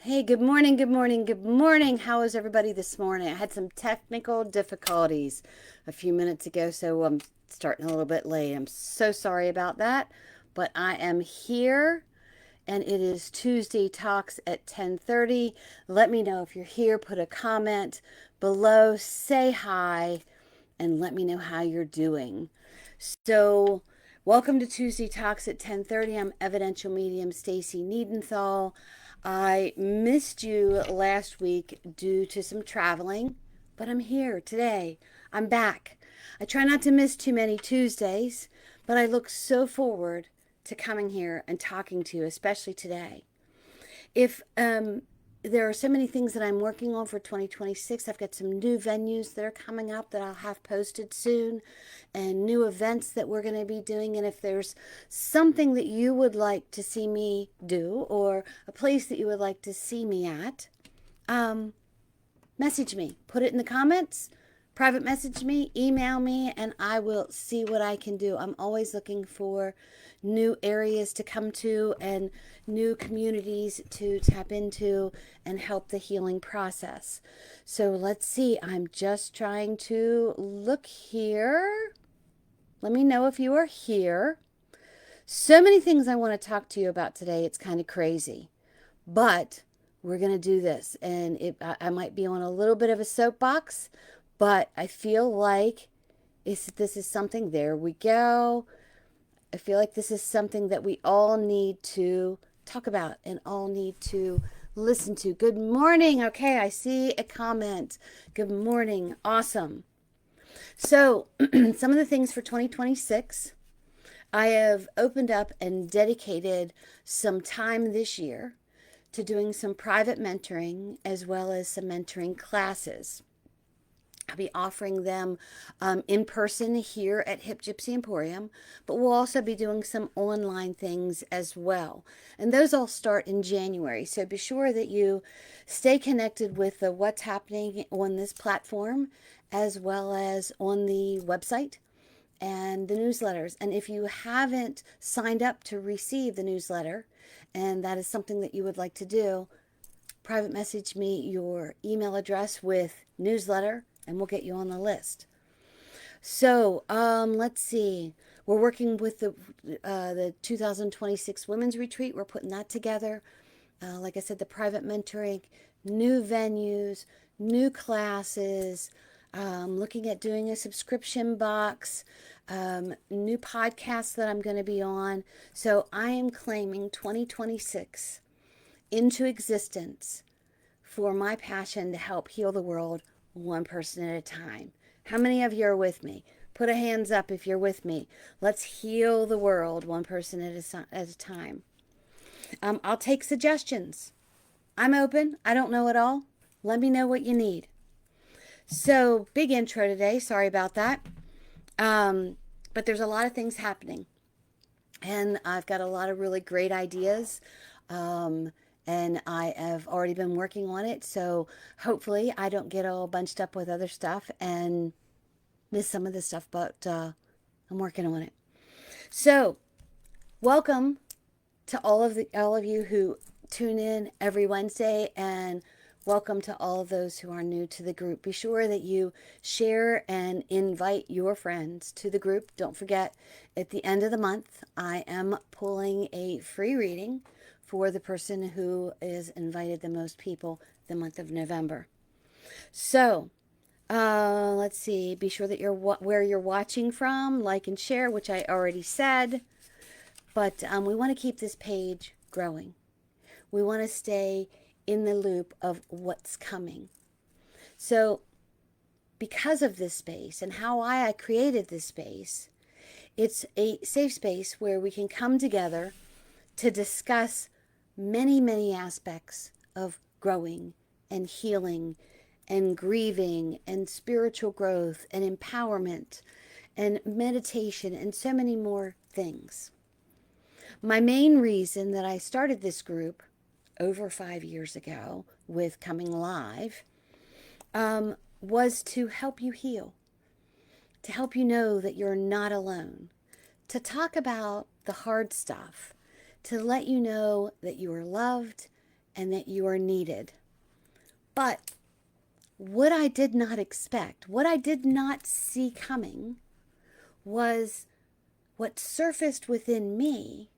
Hey, good morning, good morning, good morning. How is everybody this morning? I had some technical difficulties a few minutes ago, so I'm starting a little bit late. I'm so sorry about that, but I am here and it is Tuesday Talks at 10:30. Let me know if you're here, put a comment below, say hi, and let me know how you're doing. So, welcome to Tuesday Talks at 10:30. I'm evidential medium Stacy Niedenthal. I missed you last week due to some traveling, but I'm here today. I'm back. I try not to miss too many Tuesdays, but I look so forward to coming here and talking to you, especially today. If there are so many things that I'm working on for 2026. I've got some new venues that are coming up that I'll have posted soon and new events that we're going to be doing. And if there's something that you would like to see me do or a place that you would like to see me at, message me. Put it in the comments, private message me, email me, and I will see what I can do. I'm always looking for new areas to come to and new communities to tap into and help the healing process. So let's see. I'm just trying to look here. Let me know if you are here. So many things I want to talk to you about today. It's kind of crazy. But we're going to do this. And I might be on a little bit of a soapbox, but I feel like this is something, there we go. I feel like this is something that we all need to talk about and all need to listen to. Good morning. Okay, I see a comment. Good morning. Awesome. So, some of the things for 2026, I have opened up and dedicated some time this year to doing some private mentoring as well as some mentoring classes. I'll be offering them in person here at Hip Gypsy Emporium, but we'll also be doing some online things as well. And those all start in January. So be sure that you stay connected with what's happening on this platform as well as on the website and the newsletters. And if you haven't signed up to receive the newsletter, and that is something that you would like to do, private message me your email address with newsletter and we'll get you on the list. So let's see. We're working with the 2026 Women's Retreat. We're putting that together. Like I said, the private mentoring, new venues, new classes, looking at doing a subscription box, new podcasts that I'm going to be on. So I am claiming 2026 into existence for my passion to help heal the world one person at a time. How many of you are with me? Put a hands up if you're with me. Let's heal the world one person at a time. I'll take suggestions. I'm open. I don't know it all. Let me know what you need. So, big intro today. Sorry about that. But there's a lot of things happening. And I've got a lot of really great ideas. And I have already been working on it. So hopefully I don't get all bunched up with other stuff and miss some of this stuff, but I'm working on it. So welcome to all of you who tune in every Wednesday, and welcome to all of those who are new to the group. Be sure that you share and invite your friends to the group. Don't forget, at the end of the month, I am pulling a free reading for the person who is invited the most people the month of November. So, let's see. Be sure that you're where you're watching from, like and share, which I already said. But we want to keep this page growing. We want to stay in the loop of what's coming. So, because of this space and how I created this space, it's a safe space where we can come together to discuss many, many aspects of growing and healing and grieving and spiritual growth and empowerment and meditation and so many more things. My main reason that I started this group over 5 years ago with Coming Live was to help you heal, to help you know that you're not alone, to talk about the hard stuff, to let you know that you are loved and that you are needed. But what I did not expect, what I did not see coming, was what surfaced within me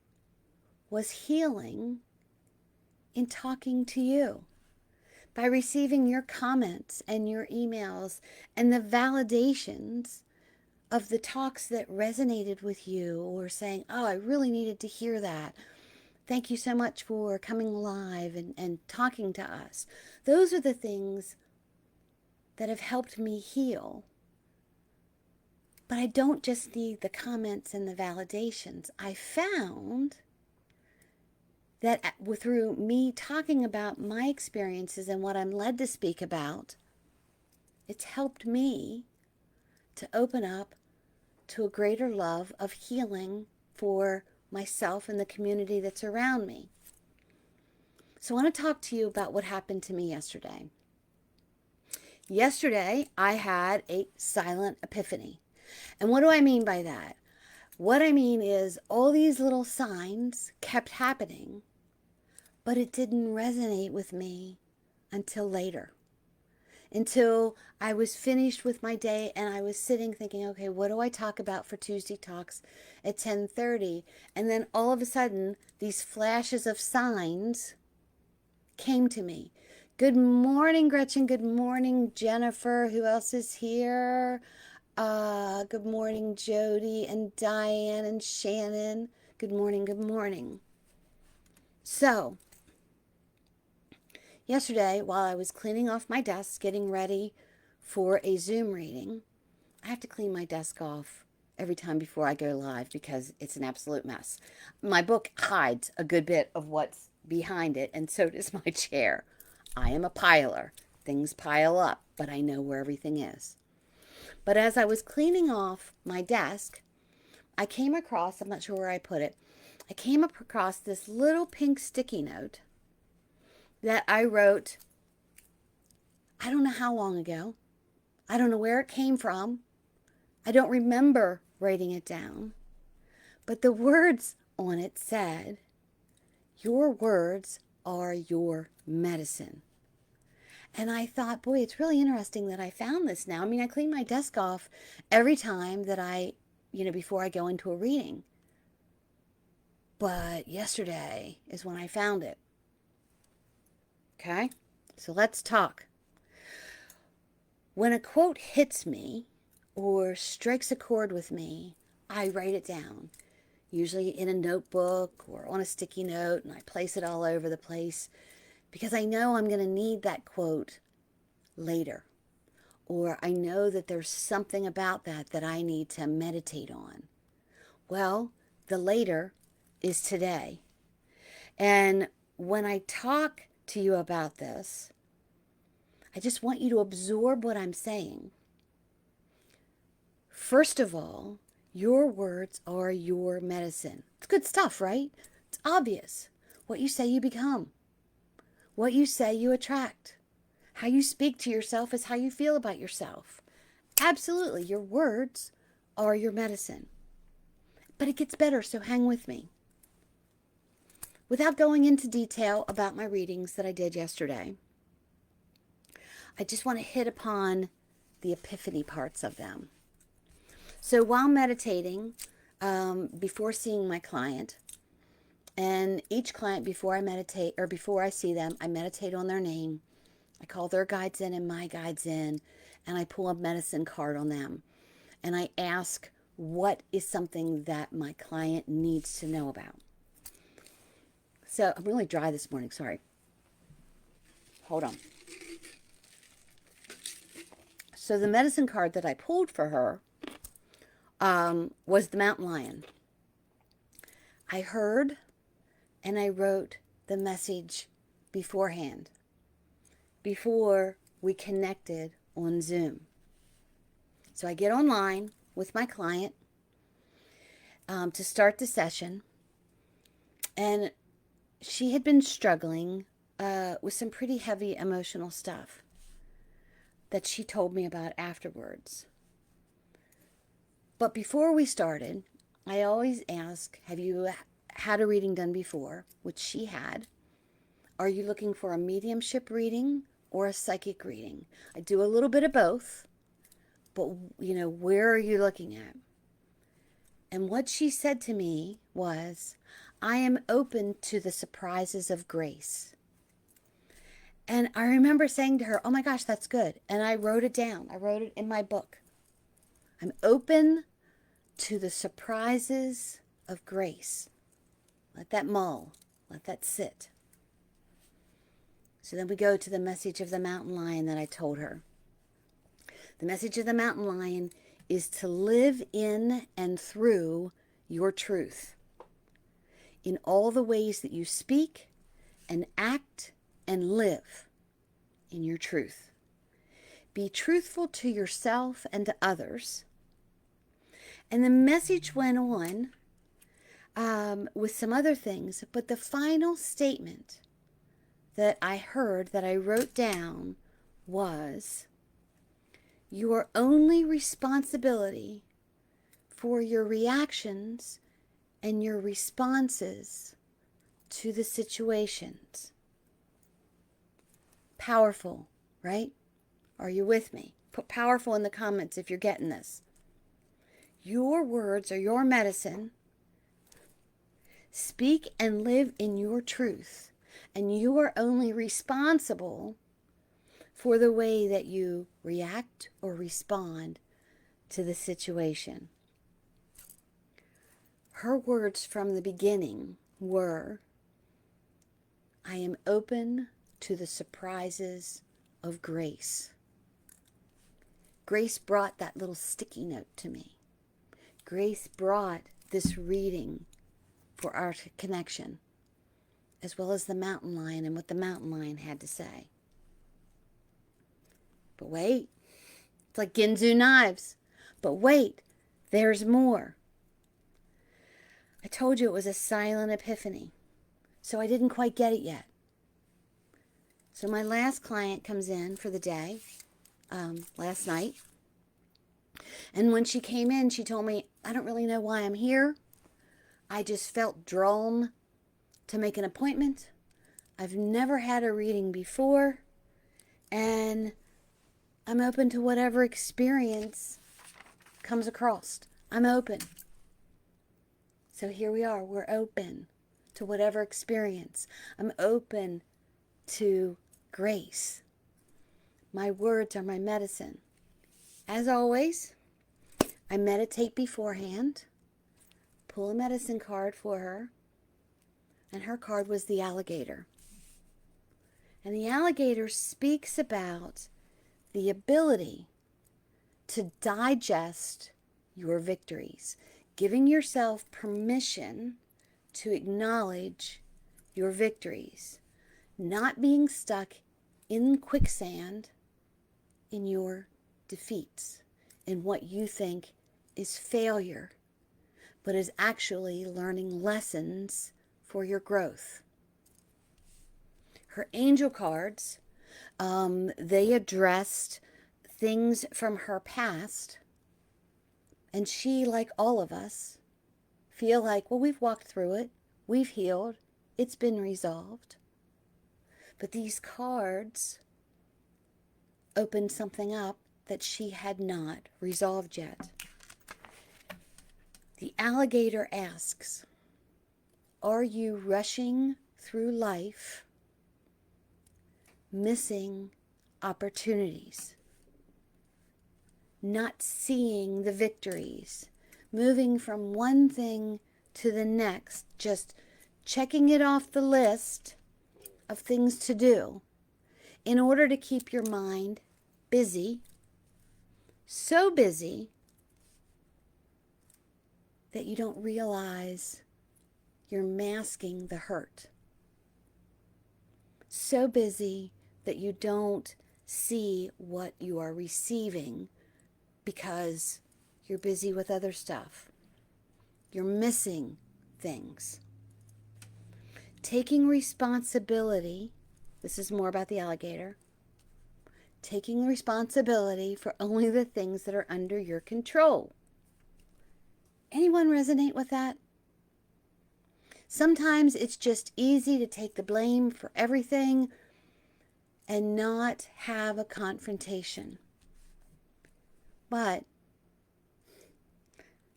was healing in talking to you. By receiving your comments and your emails and the validations of the talks that resonated with you, or saying, oh, I really needed to hear that. Thank you so much for coming live and talking to us. Those are the things that have helped me heal. But I don't just need the comments and the validations. I found that through me talking about my experiences and what I'm led to speak about, it's helped me to open up to a greater love of healing for myself and the community that's around me. So I want to talk to you about what happened to me yesterday. Yesterday, I had a silent epiphany. And what do I mean by that? What I mean is all these little signs kept happening, but it didn't resonate with me until later. Until I was finished with my day and I was sitting thinking, okay, what do I talk about for Tuesday Talks at 10:30? And then all of a sudden, these flashes of signs came to me. Good morning, Gretchen. Good morning, Jennifer. Who else is here? Good morning, Jody and Diane and Shannon. Good morning, good morning. So, yesterday, while I was cleaning off my desk, getting ready for a Zoom reading, I have to clean my desk off every time before I go live because it's an absolute mess. My book hides a good bit of what's behind it, and so does my chair. I am a piler. Things pile up, but I know where everything is. But as I was cleaning off my desk, I came across, I'm not sure where I put it, I came across this little pink sticky note that I wrote, I don't know how long ago. I don't know where it came from. I don't remember writing it down. But the words on it said, your words are your medicine. And I thought, boy, it's really interesting that I found this now. I mean, I clean my desk off every time that before I go into a reading. But yesterday is when I found it. Okay? So let's talk. When a quote hits me or strikes a chord with me, I write it down. Usually in a notebook or on a sticky note, and I place it all over the place. Because I know I'm going to need that quote later. Or I know that there's something about that I need to meditate on. Well, the later is today. And when I talk to you about this, I just want you to absorb what I'm saying. First of all, your words are your medicine. It's good stuff, right? It's obvious. What you say, you become. What you say, you attract. How you speak to yourself is how you feel about yourself. Absolutely, your words are your medicine. But it gets better, so hang with me. Without going into detail about my readings that I did yesterday, I just want to hit upon the epiphany parts of them. So while meditating, before seeing my client, and each client, before I see them, I meditate on their name. I call their guides in and my guides in, and I pull a medicine card on them. And I ask, what is something that my client needs to know about? So I'm really dry this morning, sorry. Hold on. So the medicine card that I pulled for her was the mountain lion. I heard and I wrote the message beforehand, before we connected on Zoom. So I get online with my client to start the session, and she had been struggling with some pretty heavy emotional stuff that she told me about afterwards. But before we started, I always ask, have you had a reading done before? Which she had. Are you looking for a mediumship reading or a psychic reading? I do a little bit of both, but where are you looking at? And what she said to me was, I am open to the surprises of grace. And I remember saying to her, oh my gosh, that's good. And I wrote it down. I wrote it in my book. I'm open to the surprises of grace. Let that mull. Let that sit. So then we go to the message of the mountain lion that I told her. The message of the mountain lion is to live in and through your truth. In all the ways that you speak and act and live in your truth. Be truthful to yourself and to others. And the message went on with some other things, but the final statement that I heard, that I wrote down, was, your only responsibility for your reactions and your responses to the situations. Powerful, right? Are you with me? Put powerful in the comments if you're getting this. Your words are your medicine. Speak and live in your truth. And you are only responsible for the way that you react or respond to the situation. Her words from the beginning were, I am open to the surprises of grace. Grace brought that little sticky note to me. Grace brought this reading for our connection, as well as the mountain lion and what the mountain lion had to say. But wait, it's like Ginzu knives. But wait, there's more. I told you it was a silent epiphany, so I didn't quite get it yet. So my last client comes in for the day, last night. And when she came in, she told me, I don't really know why I'm here. I just felt drawn to make an appointment. I've never had a reading before. And I'm open to whatever experience comes across. I'm open. So here we are. We're open to whatever experience. I'm open to grace. My words are my medicine. As always, I meditate beforehand, pull a medicine card for her, and her card was the alligator. And the alligator speaks about the ability to digest your victories, giving yourself permission to acknowledge your victories, not being stuck in quicksand in your defeats, in what you think is failure, but is actually learning lessons for your growth. Her angel cards, they addressed things from her past, and she, like all of us, feel like, well, we've walked through it, we've healed, it's been resolved. But these cards opened something up that she had not resolved yet. The alligator asks, are you rushing through life, missing opportunities, not seeing the victories, moving from one thing to the next, just checking it off the list of things to do in order to keep your mind busy, so busy that you don't realize you're masking the hurt. So busy that you don't see what you are receiving because you're busy with other stuff. You're missing things. Taking responsibility, this is more about the alligator, taking responsibility for only the things that are under your control. Anyone resonate with that? Sometimes it's just easy to take the blame for everything and not have a confrontation. But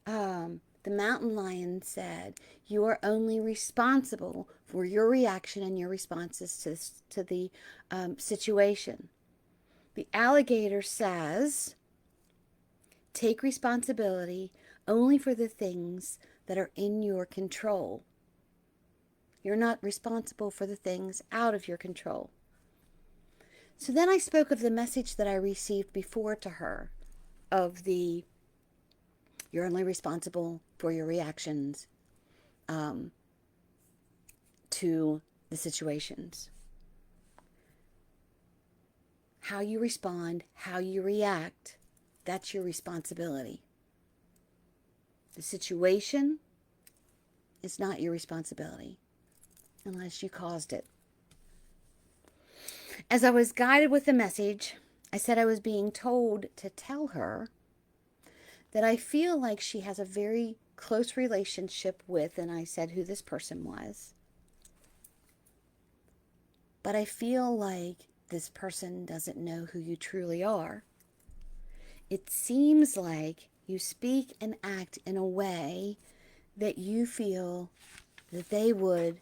the mountain lion said, you are only responsible for your reaction and your responses to the situation. The alligator says, take responsibility only for the things that are in your control. You're not responsible for the things out of your control. So then I spoke of the message that I received before to her of the, you're only responsible for your reactions to the situations. How you respond, how you react, that's your responsibility. The situation is not your responsibility unless you caused it. As I was guided with the message, I said I was being told to tell her that I feel like she has a very close relationship with, and I said who this person was. But I feel like this person doesn't know who you truly are. It seems like you speak and act in a way that you feel that they would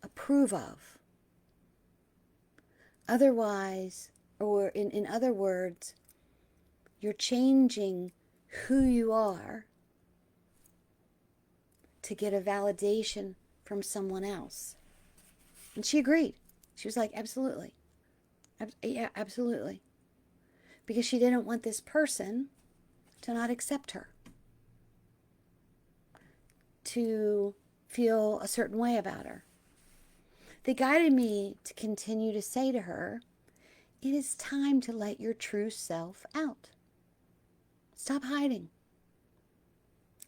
approve of. Otherwise, or in other words, you're changing who you are to get a validation from someone else. And she agreed. She was like, absolutely. Yeah, absolutely. Because she didn't want this person to not accept her, to feel a certain way about her. They guided me to continue to say to her, it is time to let your true self out. Stop hiding.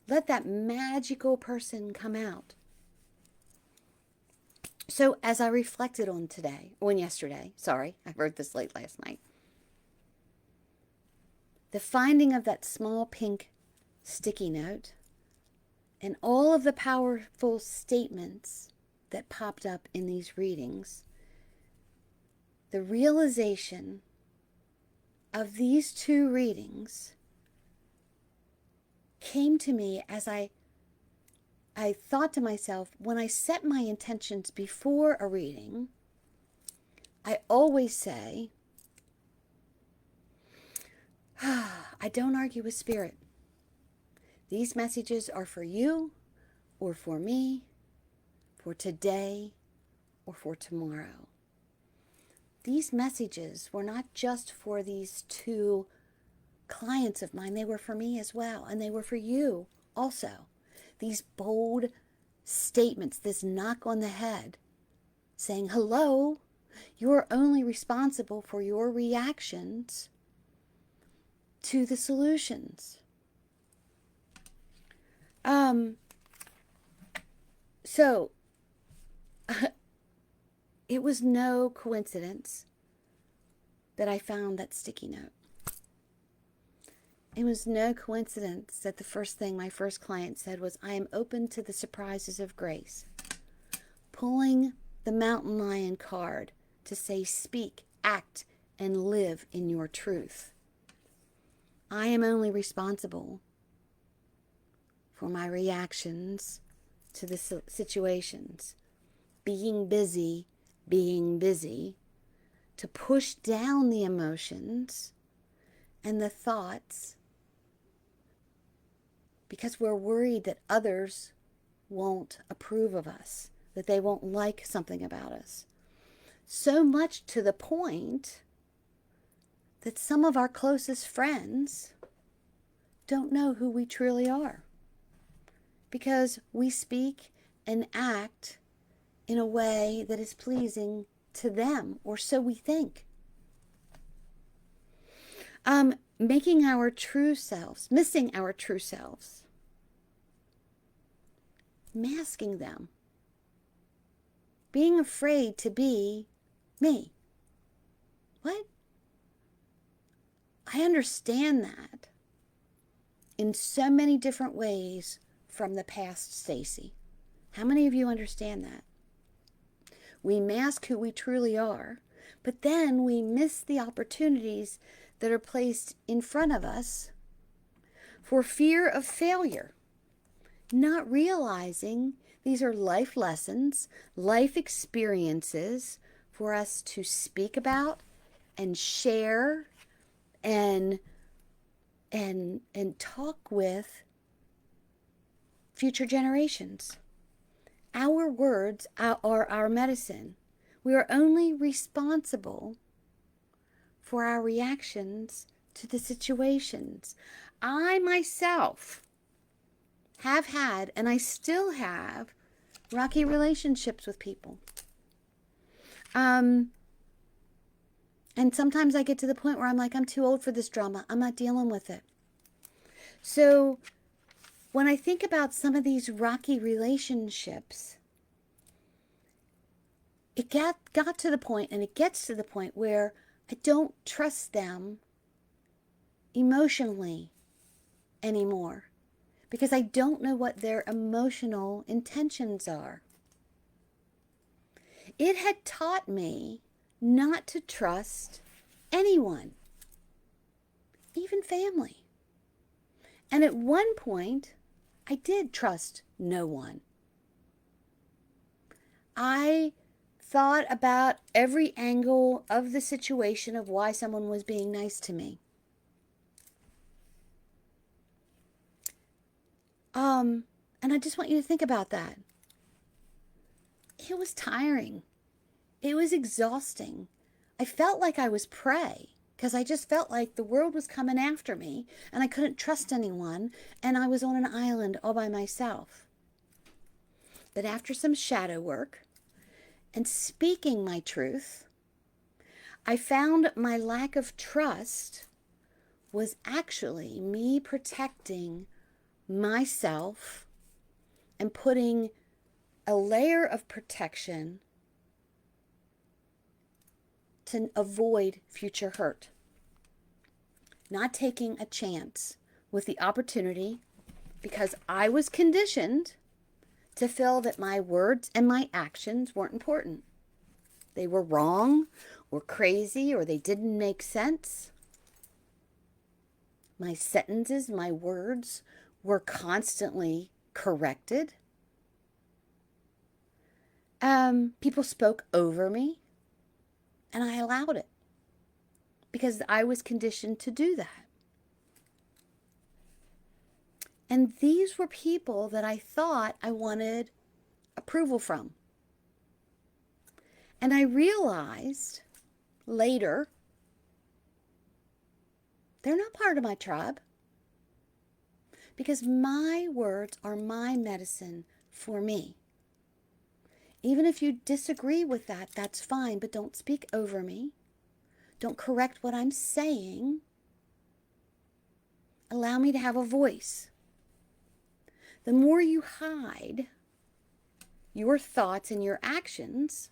Let that magical person come out. So as I reflected on yesterday, I wrote this late last night. The finding of that small pink sticky note and all of the powerful statements that popped up in these readings, the realization of these two readings came to me as I thought to myself, when I set my intentions before a reading, I always say, I don't argue with spirit. These messages are for you or for me, for today or for tomorrow. These messages were not just for these two clients of mine. They were for me as well. And they were for you also. These bold statements, this knock on the head, saying, hello, you're only responsible for your reactions to the solutions. So it was no coincidence that I found that sticky note. It was no coincidence that the first thing my first client said was, I am open to the surprises of grace. Pulling the mountain lion card to say, speak, act, and live in your truth. I am only responsible for my reactions to the situations. Being busy, to push down the emotions and the thoughts because we're worried that others won't approve of us, that they won't like something about us. So much to the point that some of our closest friends don't know who we truly are because we speak and act in a way that is pleasing to them, or so we think. Missing our true selves, masking them, being afraid to be me. What? I understand that in so many different ways from the past Stacy. How many of you understand that? We mask who we truly are, but then we miss the opportunities that are placed in front of us for fear of failure, not realizing these are life lessons, life experiences for us to speak about and share and talk with future generations. Our words are our medicine. We are only responsible for our reactions to the situations. I myself have had, and I still have, rocky relationships with people. And sometimes I get to the point where I'm like, I'm too old for this drama. I'm not dealing with it. So when I think about some of these rocky relationships, it got to the point, and it gets to the point where I don't trust them emotionally anymore because I don't know what their emotional intentions are. It had taught me not to trust anyone, even family. And at one point, I did trust no one. I thought about every angle of the situation of why someone was being nice to me. And I just want you to think about that. It was tiring. It was exhausting. I felt like I was prey because I just felt like the world was coming after me and I couldn't trust anyone and I was on an island all by myself. But after some shadow work and speaking my truth, I found my lack of trust was actually me protecting myself and putting a layer of protection to avoid future hurt. Not taking a chance with the opportunity because I was conditioned to feel that my words and my actions weren't important. They were wrong or crazy or they didn't make sense. My sentences, my words were constantly corrected. People spoke over me, and I allowed it because I was conditioned to do that. And these were people that I thought I wanted approval from. And I realized later, they're not part of my tribe because my words are my medicine for me. Even if you disagree with that, that's fine, but don't speak over me. Don't correct what I'm saying. Allow me to have a voice. The more you hide your thoughts and your actions,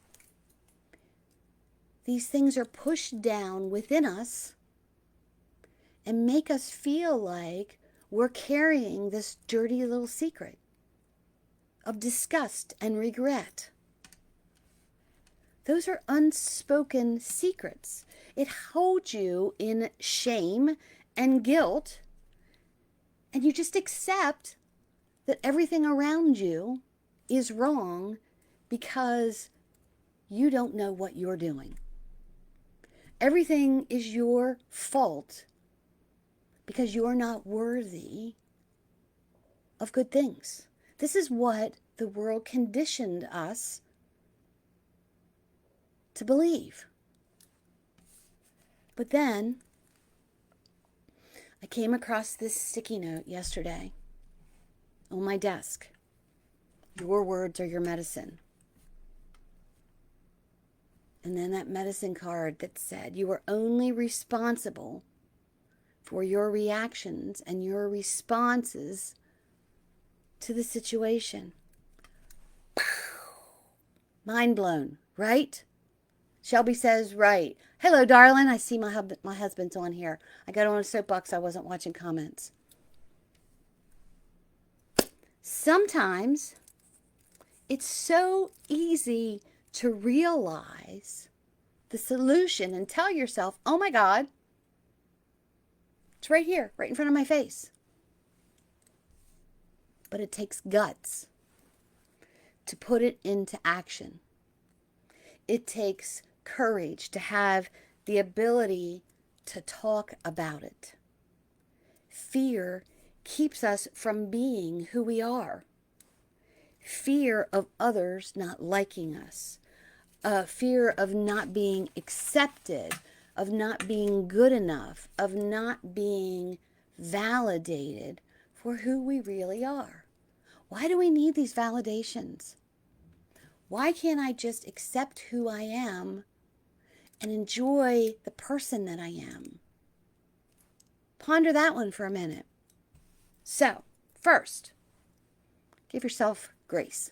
these things are pushed down within us and make us feel like we're carrying this dirty little secret of disgust and regret. Those are unspoken secrets. It holds you in shame and guilt, and you just accept that everything around you is wrong because you don't know what you're doing. Everything is your fault because you're not worthy of good things. This is what the world conditioned us to believe. But then I came across this sticky note yesterday on my desk. Your words are your medicine. And then that medicine card that said you are only responsible for your reactions and your responses to the situation. Mind blown, right? Shelby says, right. Hello, darling. I see my husband's on here. I got on a soapbox. I wasn't watching comments. Sometimes It's so easy to realize the solution and tell yourself, oh my God, it's right here, right in front of my face. But it takes guts to put it into action. It takes courage to have the ability to talk about it. Fear keeps us from being who we are. Fear of others not liking us. Fear of not being accepted, of not being good enough, of not being validated for who we really are. Why do we need these validations? Why can't I just accept who I am and enjoy the person that I am? Ponder that one for a minute. So, first, give yourself grace.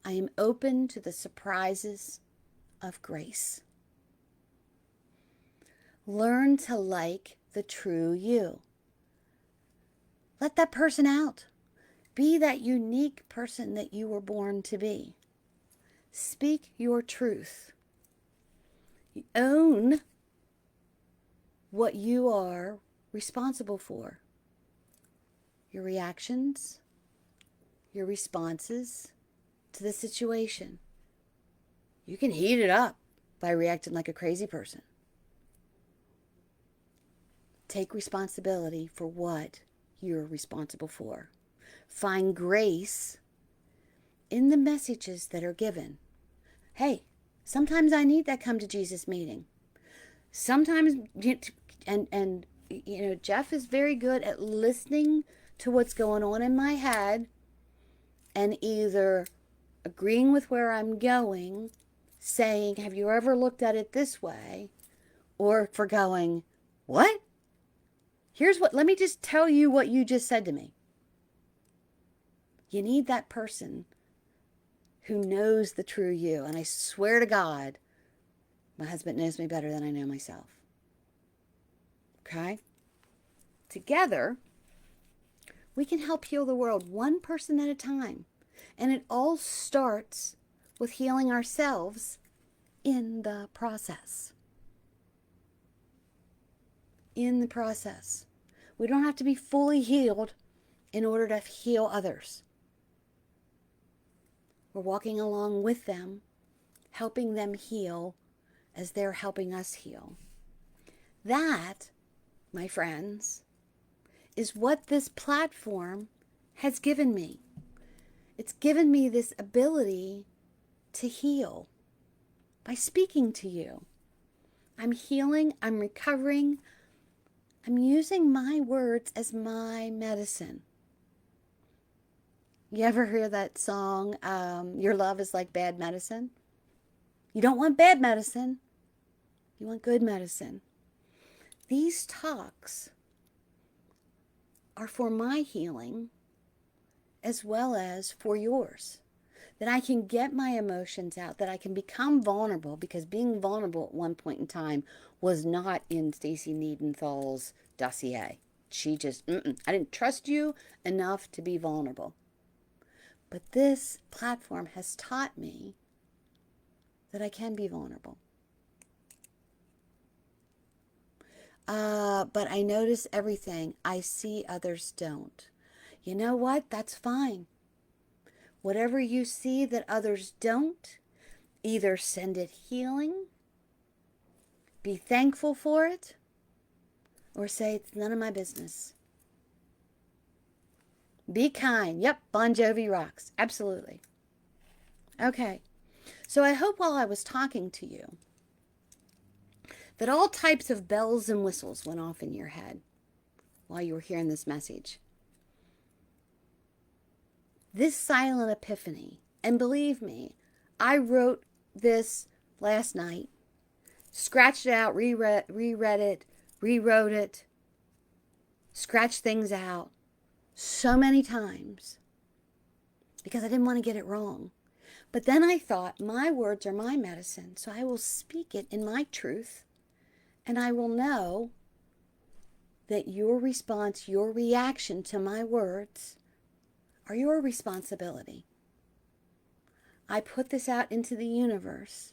I am open to the surprises of grace. Learn to like the true you. Let that person out. Be that unique person that you were born to be. Speak your truth. Own what you are responsible for. Your reactions, your responses to the situation. You can heat it up by reacting like a crazy person. Take responsibility for what you're responsible for. Find grace in the messages that are given. Hey, sometimes I need that come to Jesus meeting. Sometimes, and Jeff is very good at listening to what's going on in my head and either agreeing with where I'm going, saying, have you ever looked at it this way? Or for going, what? Let me just tell you what you just said to me. You need that person who knows the true you. And I swear to God, my husband knows me better than I know myself. Okay? Together, we can help heal the world one person at a time. And it all starts with healing ourselves in the process. In the process. We don't have to be fully healed in order to heal others. We're walking along with them, helping them heal as they're helping us heal. That, my friends, is what this platform has given me. It's given me this ability to heal by speaking to you. I'm healing, I'm recovering, I'm using my words as my medicine. You ever hear that song, Your Love is Like Bad Medicine? You don't want bad medicine. You want good medicine. These talks are for my healing as well as for yours. That I can get my emotions out, that I can become vulnerable, because being vulnerable at one point in time was not in Stacey Niedenthal's dossier. She just, I didn't trust you enough to be vulnerable. But this platform has taught me that I can be vulnerable. But I notice everything. I see others don't. You know what? That's fine. Whatever you see that others don't, either send it healing, be thankful for it, or say it's none of my business. Be kind. Yep, Bon Jovi rocks. Absolutely. Okay. So I hope while I was talking to you that all types of bells and whistles went off in your head while you were hearing this message. This silent epiphany, and believe me, I wrote this last night, scratched it out, reread it, rewrote it, scratched things out so many times because I didn't want to get it wrong. But then I thought, my words are my medicine, so I will speak it in my truth, and I will know that your response, your reaction to my words are your responsibility. I put this out into the universe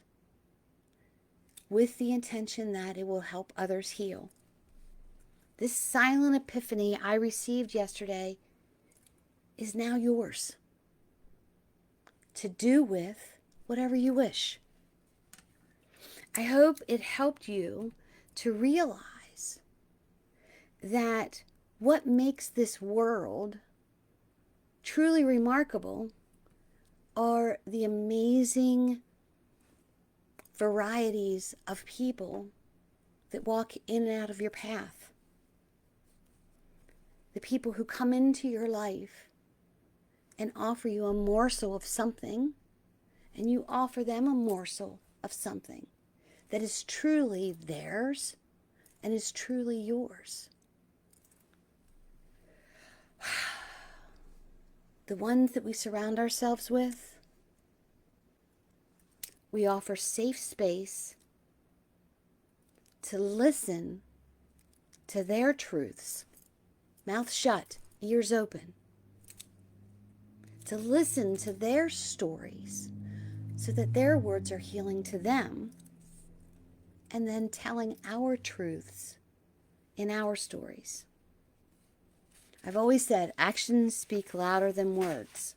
with the intention that it will help others heal. This silent epiphany I received yesterday is now yours to do with whatever you wish. I hope it helped you to realize that what makes this world truly remarkable are the amazing varieties of people that walk in and out of your path. The people who come into your life and offer you a morsel of something, and you offer them a morsel of something that is truly theirs and is truly yours. The ones that we surround ourselves with, we offer safe space to listen to their truths, mouth shut, ears open, to listen to their stories so that their words are healing to them, and then telling our truths in our stories. I've always said actions speak louder than words.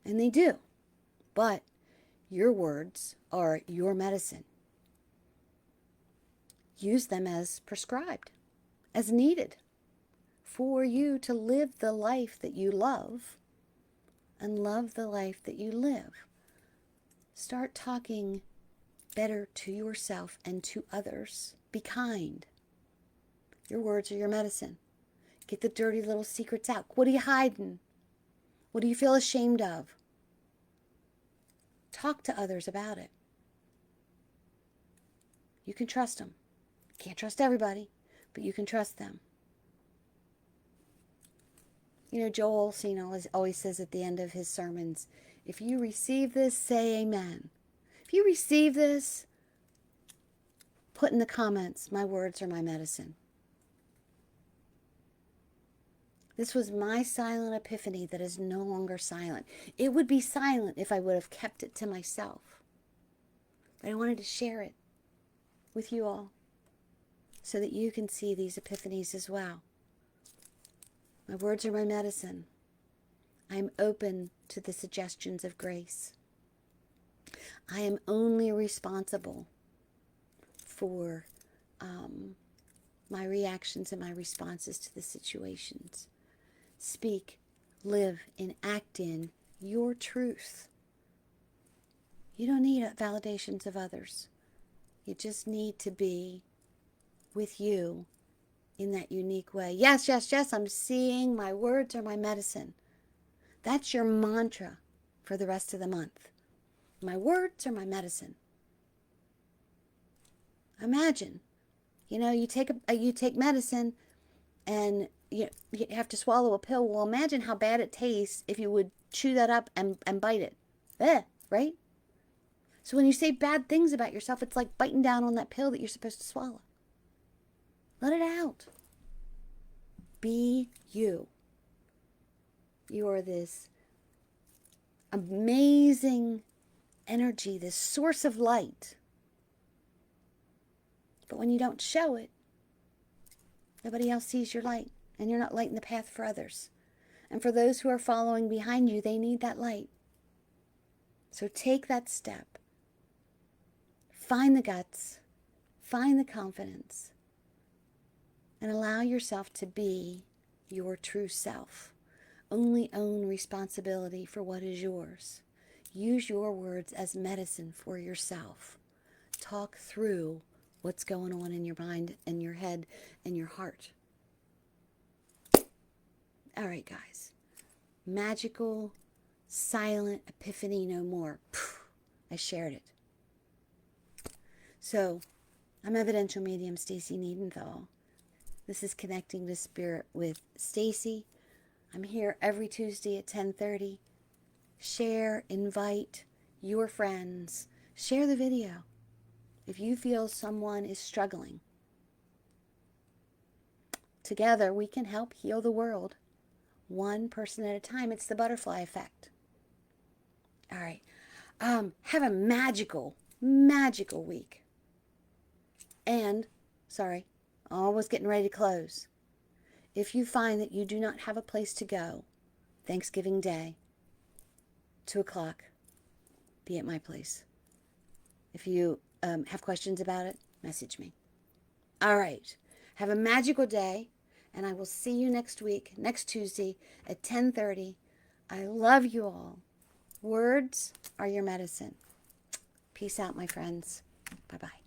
And they do. But your words are your medicine. Use them as prescribed, as needed, for you to live the life that you love and love the life that you live. Start talking better to yourself and to others. Be kind. Your words are your medicine. Get the dirty little secrets out. What are you hiding? What do you feel ashamed of? Talk to others about it. You can trust them. Can't trust everybody, but you can trust them. You know, Joel Osteen always says at the end of his sermons, if you receive this, say amen. If you receive this, put in the comments, my words are my medicine. This was my silent epiphany that is no longer silent. It would be silent if I would have kept it to myself. But I wanted to share it with you all so that you can see these epiphanies as well. My words are my medicine. I am open to the suggestions of grace. I am only responsible for my reactions and my responses to the situations. Speak, live, and act in your truth. You don't need validations of others. You just need to be with you in that unique way. Yes, yes, yes, I'm seeing my words are my medicine. That's your mantra for the rest of the month. My words are my medicine. Imagine, you take medicine and you have to swallow a pill. Well, imagine how bad it tastes if you would chew that up and bite it. Right? So when you say bad things about yourself, it's like biting down on that pill that you're supposed to swallow. Let it out. Be you. You are this amazing energy, this source of light. But when you don't show it, nobody else sees your light, and you're not lighting the path for others. And for those who are following behind you, they need that light. So take that step. Find the guts, find the confidence, and allow yourself to be your true self. Only own responsibility for what is yours. Use your words as medicine for yourself. Talk through what's going on in your mind and your head and your heart. All right, guys. Magical, silent epiphany no more. I shared it. So, I'm evidential medium Stacy Niedenthal. This is Connecting to Spirit with Stacy. I'm here every Tuesday at 10:30. Share, invite your friends. Share the video if you feel someone is struggling. Together, we can help heal the world, one person at a time. It's the butterfly effect. All right. Have a magical, magical week. And, sorry, almost getting ready to close. If you find that you do not have a place to go, Thanksgiving Day, 2 o'clock, be at my place. If you have questions about it, message me. All right. Have a magical day, and I will see you next week, next Tuesday at 10:30. I love you all. Words are your medicine. Peace out, my friends. Bye-bye.